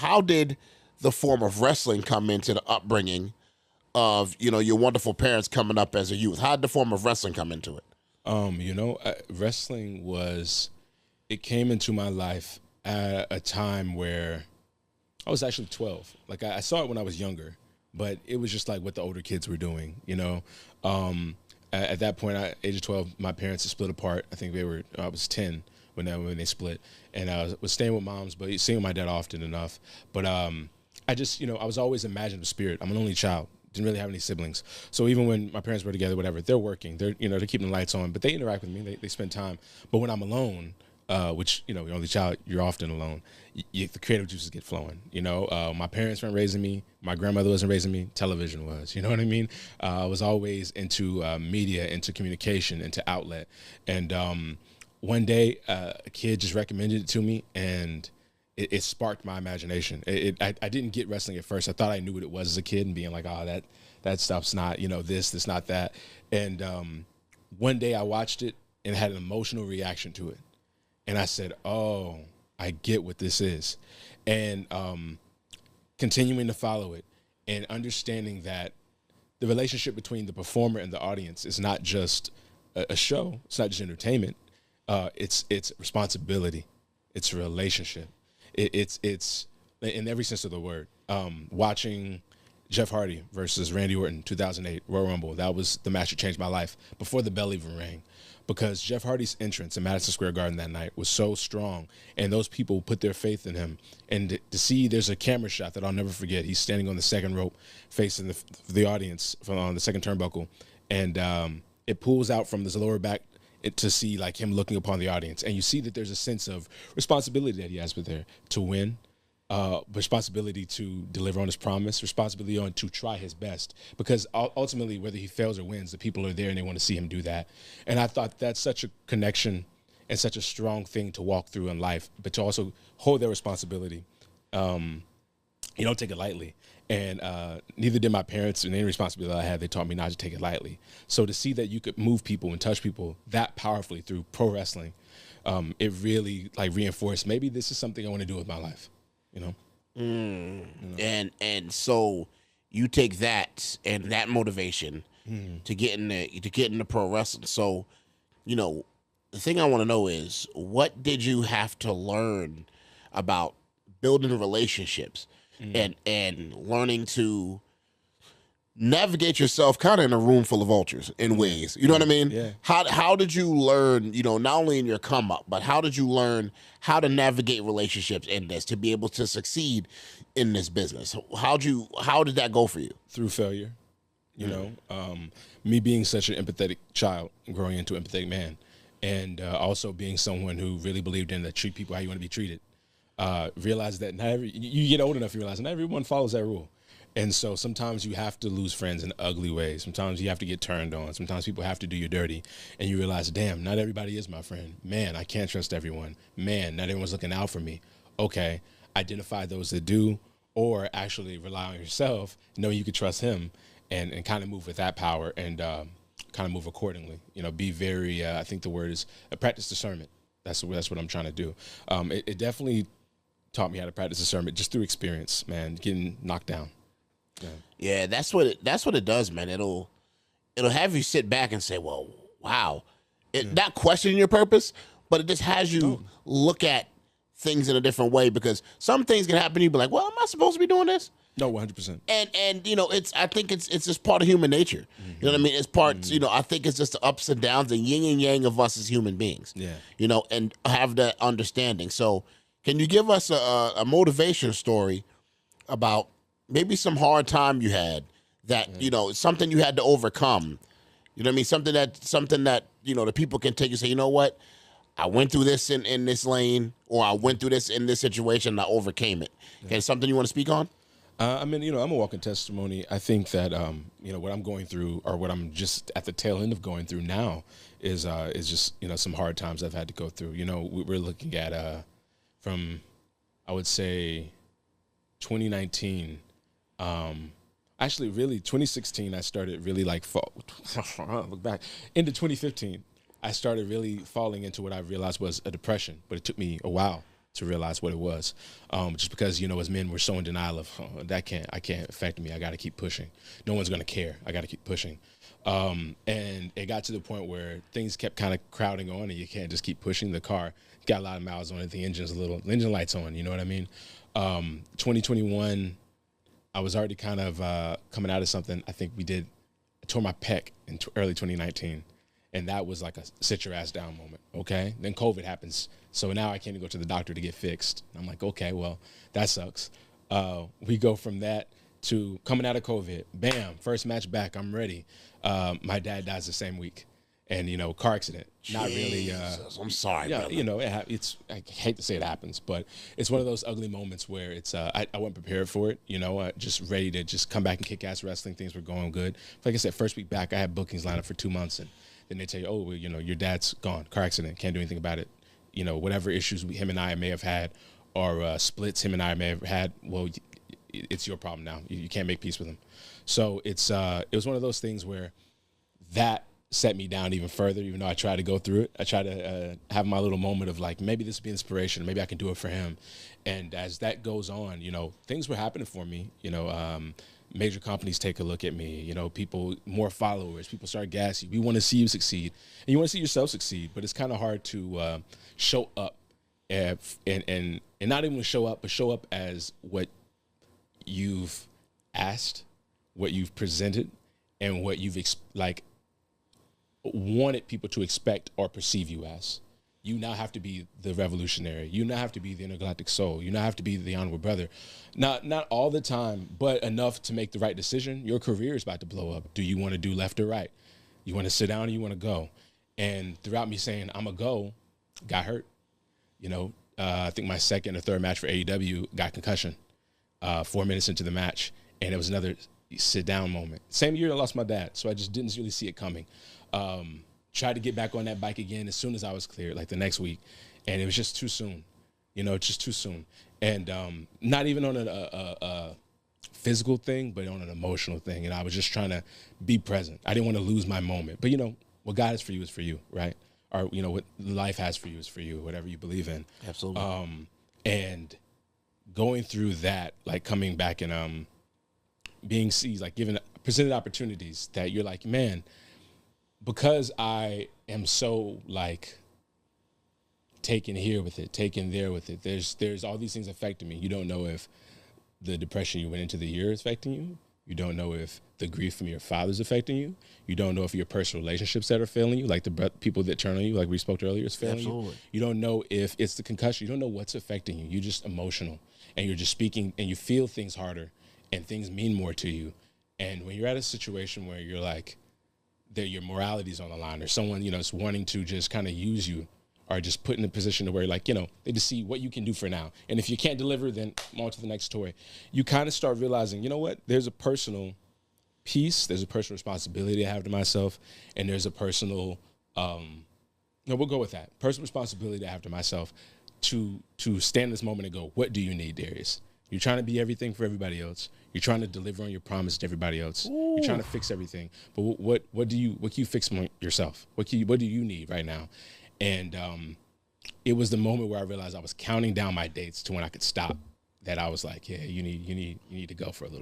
how did the form of wrestling come into the upbringing of, your wonderful parents coming up as a youth? How did the form of wrestling come into it? Wrestling it came into my life at a time where I was actually 12. Like I saw it when I was younger, but it was just like what the older kids were doing, At that point, at age of 12, my parents had split apart. I think I was 10 when they split. And I was staying with moms, but seeing my dad often enough. But I was always imaginative spirit. I'm an only child. Didn't really have any siblings. So even when my parents were together, whatever, they're working. They're keeping the lights on, but they interact with me. They spend time. But when I'm alone, which, you're only child, you're often alone, the creative juices get flowing. My parents weren't raising me. My grandmother wasn't raising me. Television was, you know what I mean? I was always into media, into communication, into outlet. And one day, a kid just recommended it to me, and it sparked my imagination. I didn't get wrestling at first. I thought I knew what it was as a kid and being like, oh, that stuff's not, this, not that. And one day I watched it and had an emotional reaction to it. And I said, oh, I get what this is. And continuing to follow it and understanding that the relationship between the performer and the audience is not just a show. It's not just entertainment. It's responsibility. It's a relationship. It's in every sense of the word. Watching Jeff Hardy versus Randy Orton, 2008 Royal Rumble, that was the match that changed my life before the bell even rang. Because Jeff Hardy's entrance in Madison Square Garden that night was so strong, and those people put their faith in him. And to see, there's a camera shot that I'll never forget. He's standing on the second rope, facing the audience on the second turnbuckle, and it pulls out from his lower back to see like him looking upon the audience, and you see that there's a sense of responsibility that he has with there to win. Responsibility to deliver on his promise, responsibility to try his best, because ultimately whether he fails or wins, the people are there and they want to see him do that. And I thought that's such a connection and such a strong thing to walk through in life, but to also hold their responsibility. You don't take it lightly. And neither did my parents, and any responsibility I had, they taught me not to take it lightly. So to see that you could move people and touch people that powerfully through pro wrestling, it really reinforced maybe this is something I want to do with my life. And so you take that and that motivation to get into pro wrestling. So, the thing I want to know is, what did you have to learn about building relationships and learning to navigate yourself kind of in a room full of vultures in ways, you know what I mean? Yeah. How did you learn, not only in your come up, but how did you learn how to navigate relationships in this to be able to succeed in this business? How did that go for you? Through failure, me being such an empathetic child, growing into an empathetic man, and also being someone who really believed in treat people how you want to be treated. Realize that you get old enough, you realize not everyone follows that rule. And so sometimes you have to lose friends in ugly ways. Sometimes you have to get turned on. Sometimes people have to do you dirty. And you realize, damn, not everybody is my friend. Man, I can't trust everyone. Man, not everyone's looking out for me. Okay, identify those that do, or actually rely on yourself, know you can trust him, and kind of move with that power and kind of move accordingly. Be very, I think the word is practice discernment. That's what I'm trying to do. It definitely taught me how to practice discernment just through experience, man, getting knocked down. Yeah, that's what it does, man. It'll have you sit back and say, well, wow. Not questioning your purpose, but it just has you look at things in a different way, because some things can happen, you be like, well, am I supposed to be doing this? No, 100%. And I think it's just part of human nature. You know what I mean? It's part, I think it's just the ups and downs, the yin and yang of us as human beings. Yeah. And have that understanding. So can you give us a motivation story about maybe some hard time you had that, something you had to overcome? You know what I mean? Something that, the people can take and say, you know what? I went through this in this lane, or I went through this in this situation and I overcame it. Okay, something you want to speak on? I'm a walking testimony. I think that, what I'm going through, or what I'm just at the tail end of going through now is just, some hard times I've had to go through. We're looking at, from, I would say 2019, actually really 2016, I started really look back into 2015. I started really falling into what I realized was a depression, but it took me a while to realize what it was. Just because, as men, we're so in denial of, I can't affect me. I got to keep pushing. No one's going to care. I got to keep pushing. And it got to the point where things kept kind of crowding on, and you can't just keep pushing. The car got a lot of miles on it. The engine light's on, you know what I mean? 2021, I was already kind of coming out of something. I think I tore my pec in early 2019. And that was like a sit your ass down moment, okay? Then COVID happens. So now I can't even go to the doctor to get fixed. I'm like, okay, well, that sucks. We go from that to coming out of COVID. Bam, first match back, I'm ready. My dad dies the same week. And, car accident. Not really. I'm sorry, yeah, brother. I hate to say it happens, but it's one of those ugly moments where it's, I wasn't prepared for it, just ready to just come back and kick ass wrestling. Things were going good. Like I said, first week back, I had bookings lined up for 2 months, and then they tell you, oh, well, your dad's gone, car accident, can't do anything about it. Whatever issues him and I may have had, or splits him and I may have had, well, it's your problem now. You can't make peace with him. So it was one of those things where that set me down even further, even though I tried to go through it. I tried to have my little moment of like, maybe this will be inspiration. Maybe I can do it for him. And as that goes on, things were happening for me, major companies take a look at me, people, more followers, people start gassing. We want to see you succeed, and you want to see yourself succeed, but it's kind of hard to show up and not even show up, but show up as what you've asked, what you've presented, and what you've wanted people to expect or perceive you as. You now have to be the revolutionary. You now have to be the intergalactic soul. You now have to be the honorable brother. Not all the time, but enough to make the right decision. Your career is about to blow up. Do you want to do left or right? You want to sit down or you want to go? And throughout me saying, I'm going to go, got hurt. I think my second or third match for AEW got concussion 4 minutes into the match. And it was another sit down moment. Same year I lost my dad, so I just didn't really see it coming. Tried to get back on that bike again as soon as I was cleared, like the next week. And it was just too soon, just too soon. And not even on a physical thing, but on an emotional thing. And I was just trying to be present. I didn't want to lose my moment. But, what God has for you is for you, right? Or, what life has for you is for you, whatever you believe in. Absolutely. And going through that, like coming back and being seized, like presented opportunities that you're like, man, because I am so like taken here with it, taken there with it, there's all these things affecting me. You don't know if the depression you went into the year is affecting you. You don't know if the grief from your father is affecting you. You don't know if your personal relationships that are failing you, like the people that turn on you, like we spoke to earlier, is failing you. You don't know if it's the concussion. You don't know what's affecting you. You're just emotional, and you're just speaking, and you feel things harder, and things mean more to you. And when you're at a situation where you're like, that your morality is on the line, or someone, is wanting to just kind of use you, or just put in a position to where like, they just see what you can do for now. And if you can't deliver, then on to the next toy. You kind of start realizing, there's a personal piece, there's a personal responsibility I have to myself, and there's a personal, we'll go with that. Personal responsibility I have to myself to stand in this moment and go, what do you need, Darius? You're trying to be everything for everybody else. You're trying to deliver on your promise to everybody else. Ooh. You're trying to fix everything. But what can you fix yourself? What do you need right now? And it was the moment where I realized I was counting down my dates to when I could stop. That I was like, yeah, you need to go for a little